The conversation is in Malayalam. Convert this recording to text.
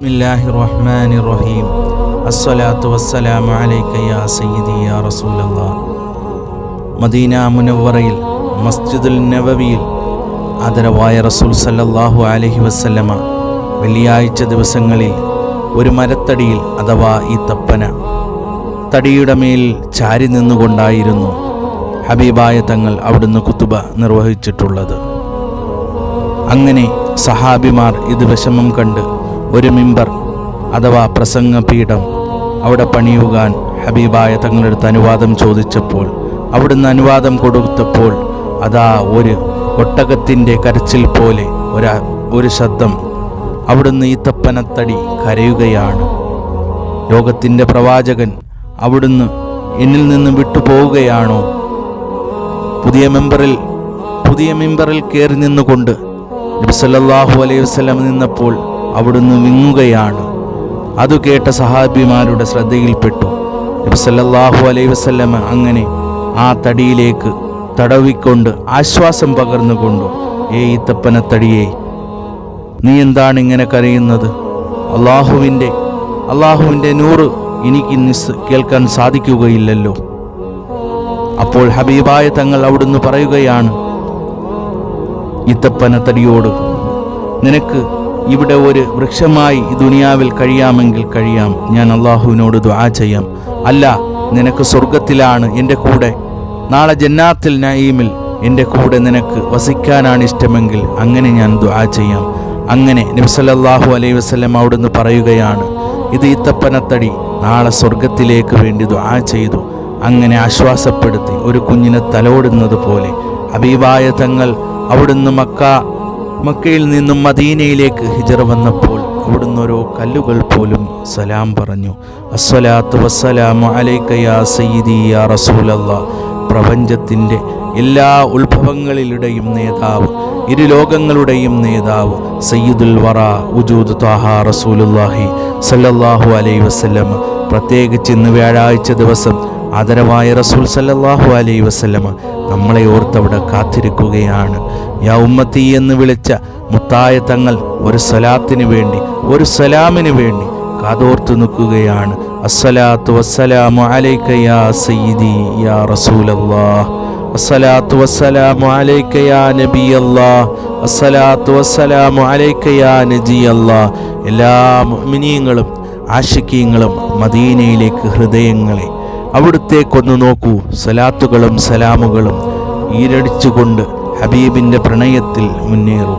ബിസ്മില്ലാഹിർ റഹ്മാനിർ റഹീം. അസ്സലാത്തു വസ്സലാമു അലൈക യാ സയ്യിദി യാ റസൂലല്ലാഹ്. മദീന മുനവ്വറയിൽ മസ്ജിദുൽ നബവിയിൽ ആദരവായ റസൂൽ സല്ലല്ലാഹു അലൈഹി വസല്ലമ വെള്ളിയാഴ്ച ദിവസങ്ങളിൽ ഒരു മരത്തടിയിൽ അഥവാ ഈ തപ്പന തടിയുടെ മേൽ ചാരി നിന്നുകൊണ്ടായിരുന്നു ഹബീബായ തങ്ങൾ അവിടുന്ന് കുത്തുബ നിർവഹിച്ചിട്ടുള്ളത്. അങ്ങനെ സഹാബിമാർ ഇത് വിഷമം കണ്ട് ഒരു മിമ്പർ അഥവാ പ്രസംഗപീഠം അവിടെ പണിയുവാൻ ഹബീബായ തങ്ങളടുത്ത് അനുവാദം ചോദിച്ചപ്പോൾ അവിടുന്ന് അനുവാദം കൊടുത്തപ്പോൾ അതാ ഒരു ഒട്ടകത്തിൻ്റെ കരച്ചിൽ പോലെ ഒരു ശബ്ദം. അവിടുന്ന് ഈ തപ്പനത്തടി കരയുകയാണ്. ലോകത്തിൻ്റെ പ്രവാചകൻ അവിടുന്ന് എന്നിൽ നിന്ന് വിട്ടുപോവുകയാണോ? പുതിയ മിമ്പറിൽ കയറി നിന്നുകൊണ്ട് നബി സല്ലല്ലാഹു അലൈഹി വസല്ലം നിന്നപ്പോൾ അവിടുന്ന് വിങ്ങുകയാണ്. അത് കേട്ട സഹാബിമാരുടെ ശ്രദ്ധയിൽപ്പെട്ടു. നബി സല്ലല്ലാഹു അലൈഹി വസല്ലം അങ്ങനെ ആ തടിയിലേക്ക് തടവിക്കൊണ്ട് ആശ്വാസം പകർന്നുകൊണ്ടു, ഈ തപ്പനത്തടിയെ, നീ എന്താണ് ഇങ്ങനെ കരയുന്നത്? അള്ളാഹുവിൻ്റെ നൂറ് എനിക്ക് കേൾക്കാൻ സാധിക്കുകയില്ലല്ലോ. അപ്പോൾ ഹബീബായ തങ്ങൾ അവിടുന്ന് പറയുകയാണ് ഈ തപ്പനത്തടിയോട്, നിനക്ക് ഇവിടെ ഒരു വൃക്ഷമായി ഈ ദുനിയാവിൽ കഴിയാമെങ്കിൽ കഴിയാം, ഞാൻ അള്ളാഹുവിനോട് ദുആ ചെയ്യാം. അല്ല, നിനക്ക് സ്വർഗത്തിലാണ് എൻ്റെ കൂടെ, നാളെ ജന്നാത്തിൽ നഈമിൽ എൻ്റെ കൂടെ നിനക്ക് വസിക്കാനാണ് ഇഷ്ടമെങ്കിൽ അങ്ങനെ ഞാൻ ദുആ ചെയ്യാം. അങ്ങനെ നബി സല്ലല്ലാഹു അലൈഹി വസല്ലം അവിടുന്ന് പറയുകയാണ്, ഇത് ഈ തപ്പനത്തടി നാളെ സ്വർഗത്തിലേക്ക് വേണ്ടി ദുആ ചെയ്തു. അങ്ങനെ ആശ്വാസപ്പെടുത്തി ഒരു കുഞ്ഞിനെ തലോടുന്നത് പോലെ ഹബീബായ തങ്ങൾ അവിടുന്ന് മക്കയിൽ നിന്നും മദീനയിലേക്ക് ഹിജറ വന്നപ്പോൾ അവിടുന്ന് ഓരോ കല്ലുകൾ പോലും സലാം പറഞ്ഞു. അസ്സലാത്തു വസ്സലാമു അലൈക യാ സയ്യിദി യാ റസൂലല്ലാഹ്. പ്രപഞ്ചത്തിൻ്റെ എല്ലാ ഉത്ഭവങ്ങളിലുടെയും നേതാവ്, ഇരുലോകങ്ങളുടെയും നേതാവ്, സയ്യിദുൽ വറ വുജൂദ് ത്വാഹ റസൂലുള്ളാഹി സല്ലല്ലാഹു അലൈഹി വസല്ലം. പ്രത്യേകിച്ച് ഇന്ന് വ്യാഴാഴ്ച ദിവസം ആദരവായ റസൂൽ സല്ലല്ലാഹു അലൈഹി വസല്ലം നമ്മളെ ഓർത്തവിടെ കാത്തിരിക്കുകയാണ്. യാ ഉമ്മത്തി എന്ന് വിളിച്ച മുത്തായ തങ്ങൾ ഒരു സലാത്തിന് വേണ്ടി, ഒരു സലാമിന് വേണ്ടി കാതോർത്തു നിൽക്കുകയാണ്. അസ്സലാത്തു വസ്സലാമു അലൈക യാ സയ്യിദി യാ റസൂലല്ലാഹ്. അസ്സലാത്തു വസ്സലാമു അലൈക യാ നബിയല്ലാഹ്. അസ്സലാത്തു വസ്സലാമു അലൈക യാ നജിയല്ലാഹ്. എല്ലാ മുഅ്മിനീങ്ങളും ആശിക്കീങ്ങളും മദീനയിലേക്ക് ഹൃദയങ്ങളെ അവിടുത്തേക്കൊന്ന് നോക്കൂ. സലാത്തുകളും സലാമുകളും ഈരടിച്ചുകൊണ്ട് ഹബീബിൻ്റെ പ്രണയത്തിൽ മുന്നേറൂ.